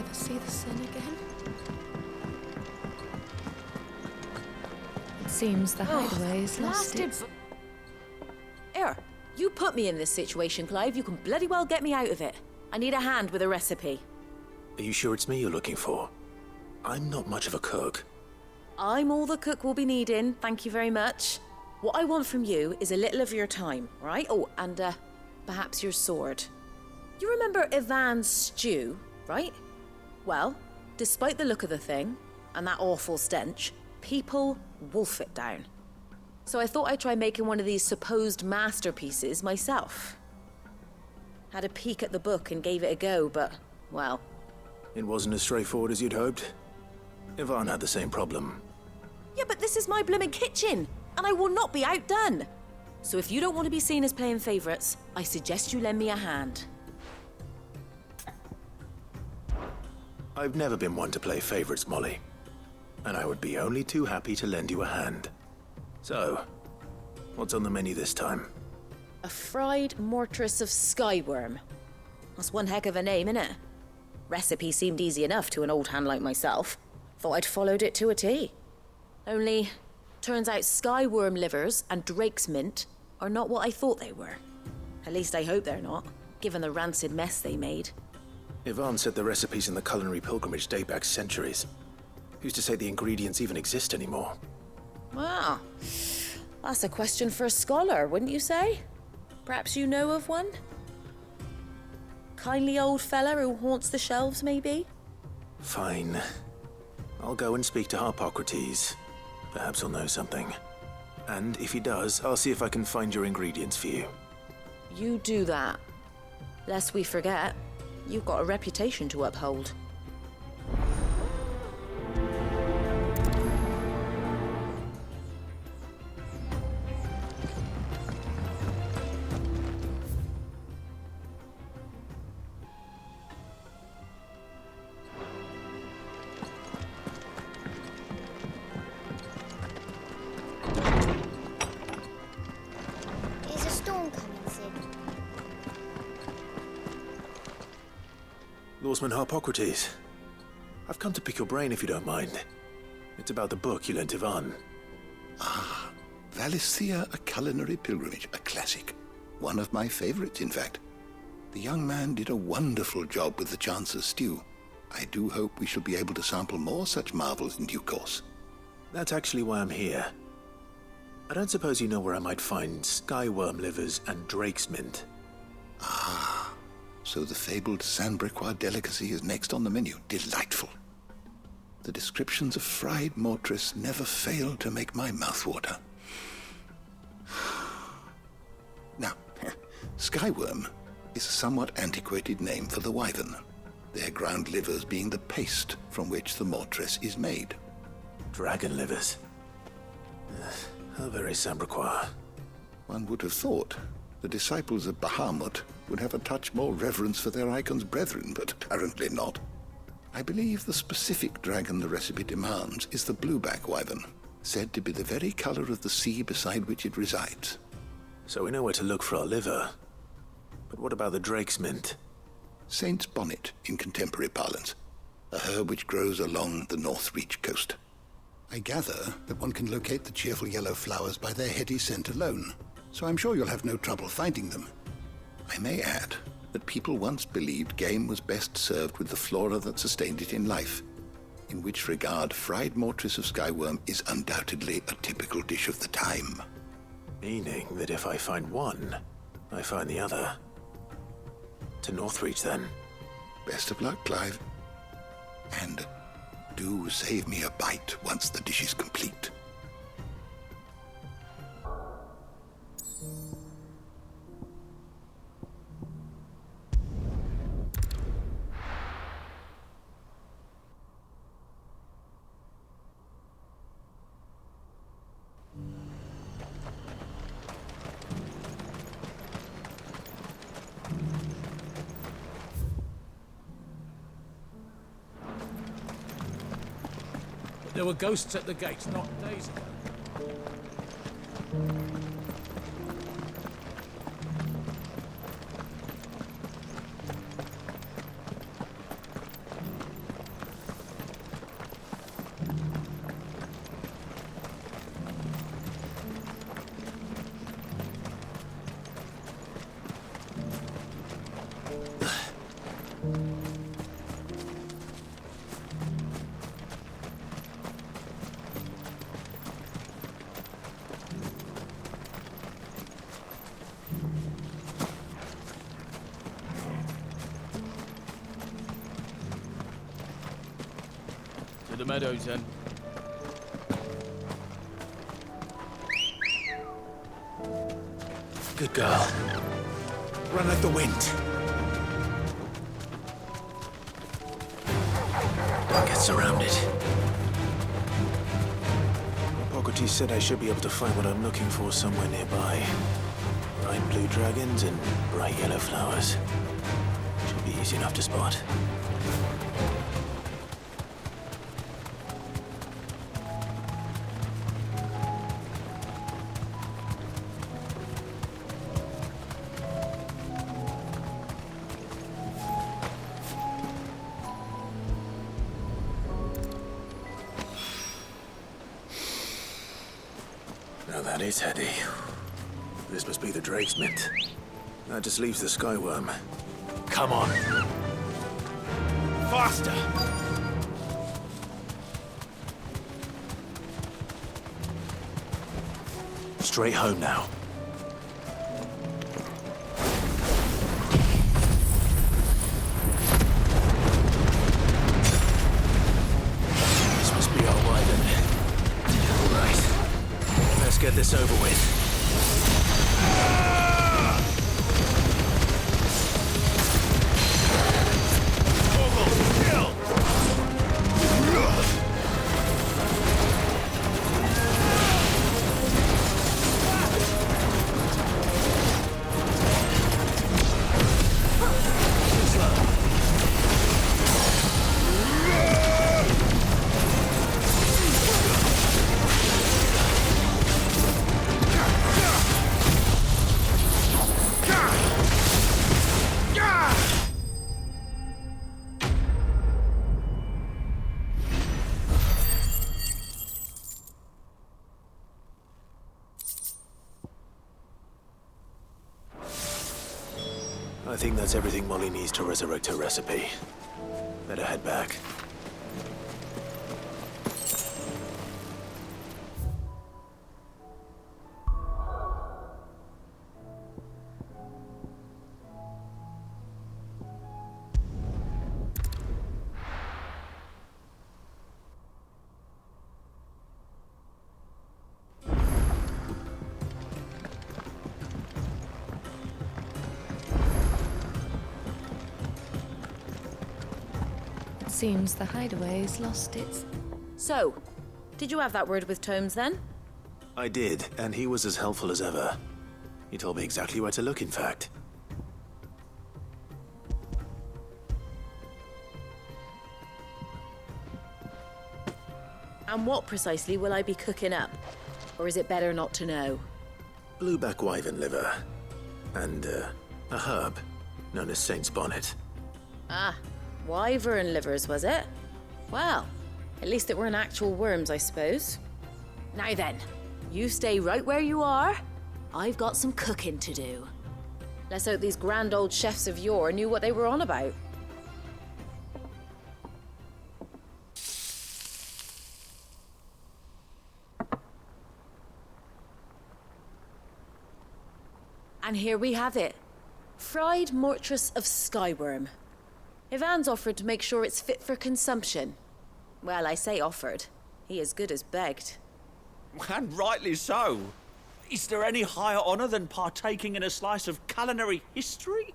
never see the sun again. It seems the hideaway's lost its... Here, you put me in this situation, Clive. You can bloody well get me out of it. I need a hand with a recipe. Are you sure it's me you're looking for? I'm not much of a cook. I'm all the cook will be needing, thank you very much. What I want from you is a little of your time, right? Oh, and perhaps your sword. You remember Ivan's stew, right? Well, despite the look of the thing, and that awful stench, people wolf it down. So I thought I'd try making one of these supposed masterpieces myself. Had a peek at the book and gave it a go, but, well... It wasn't as straightforward as you'd hoped. Ivan had the same problem. Yeah, but this is my blimmin' kitchen, and I will not be outdone. So if you don't want to be seen as playing favourites, I suggest you lend me a hand. I've never been one to play favourites, Molly. And I would be only too happy to lend you a hand. So, what's on the menu this time? A fried mortress of skyworm. That's one heck of a name, innit? Recipe seemed easy enough to an old hand like myself. Thought I'd followed it to a T. Only, turns out skyworm livers and drake's mint are not what I thought they were. At least I hope they're not, given the rancid mess they made. Ivan said the recipes in the culinary pilgrimage date back centuries. Who's to say the ingredients even exist anymore? Well, that's a question for a scholar, wouldn't you say? Perhaps you know of one? Kindly old fella who haunts the shelves, maybe? Fine. I'll go and speak to Harpocrates. Perhaps he'll know something. And if he does, I'll see if I can find your ingredients for you. You do that. Lest we forget, you've got a reputation to uphold. Lawsman Harpocrates. I've come to pick your brain if you don't mind. It's about the book you lent Ivan. Ah, Valisthea, a culinary pilgrimage, a classic. One of my favorites, in fact. The young man did a wonderful job with the Chance's stew. I do hope we shall be able to sample more such marvels in due course. That's actually why I'm here. I don't suppose you know where I might find skyworm livers and drake's mint. Ah, so the fabled Sandbrequois delicacy is next on the menu. Delightful. The descriptions of fried mortress never fail to make my mouth water. Now, skyworm is a somewhat antiquated name for the wyvern, their ground livers being the paste from which the mortress is made. Dragon livers. How very Sandbrequois. One would have thought the disciples of Bahamut would have a touch more reverence for their icon's brethren, but apparently not. I believe the specific dragon the recipe demands is the blueback wyvern, said to be the very color of the sea beside which it resides. So we know where to look for our liver. But what about the drake's mint? Saint's bonnet in contemporary parlance, a herb which grows along the North Reach coast. I gather that one can locate the cheerful yellow flowers by their heady scent alone, so I'm sure you'll have no trouble finding them. I may add that people once believed game was best served with the flora that sustained it in life, in which regard fried mortress of skyworm is undoubtedly a typical dish of the time. Meaning that if I find one, I find the other. To Northreach, then. Best of luck, Clive. And do save me a bite once the dish is complete. There were ghosts at the gates not days ago. meadows then. Good girl. Run like the wind. Don't get surrounded. Hippocrates said I should be able to find what I'm looking for somewhere nearby. Bright blue dragons and bright yellow flowers. Should be easy enough to spot. Now that is heady. This must be the Drake's Mint. That just leaves the Skyworm. Come on. Faster! Straight home now. This must be our wyvern. All right. Let's get this over with. I think that's everything Molly needs to resurrect her recipe. Better head back. Seems the hideaway's lost its... So, did you have that word with Tomes then? I did, and he was as helpful as ever. He told me exactly where to look, in fact. And what precisely will I be cooking up? Or is it better not to know? Blueback wyvern liver. And, a herb known as Saint's Bonnet. Ah, wyvern livers, was it? Well, at least it weren't actual worms, I suppose. Now then, you stay right where you are. I've got some cooking to do. Let's hope these grand old chefs of yore knew what they were on about. And here we have it. Fried mortress of skyworm. Ivan's offered to make sure it's fit for consumption. Well, I say offered. He as good as begged. And rightly so. Is there any higher honour than partaking in a slice of culinary history?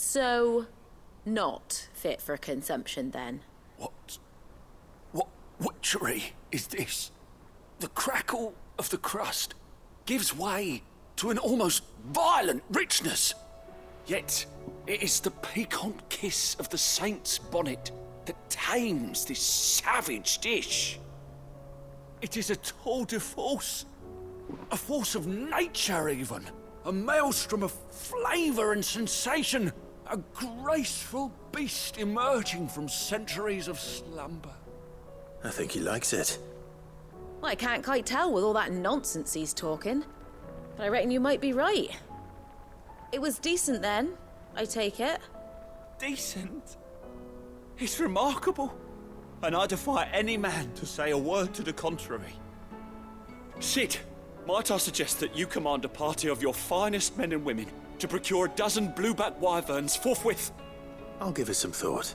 So, not fit for consumption then? What witchery is this? The crackle of the crust gives way to an almost violent richness. Yet, it is the piquant kiss of the saint's bonnet that tames this savage dish. It is a tour de force, a force of nature even, a maelstrom of flavour and sensation, a graceful beast emerging from centuries of slumber. I think he likes it. Well, I can't quite tell with all that nonsense he's talking. But I reckon you might be right. It was decent then, I take it. Decent? It's remarkable, and I defy any man to say a word to the contrary. Sid, might I suggest that you command a party of your finest men and women to procure a dozen blueback wyverns forthwith? I'll give it some thought.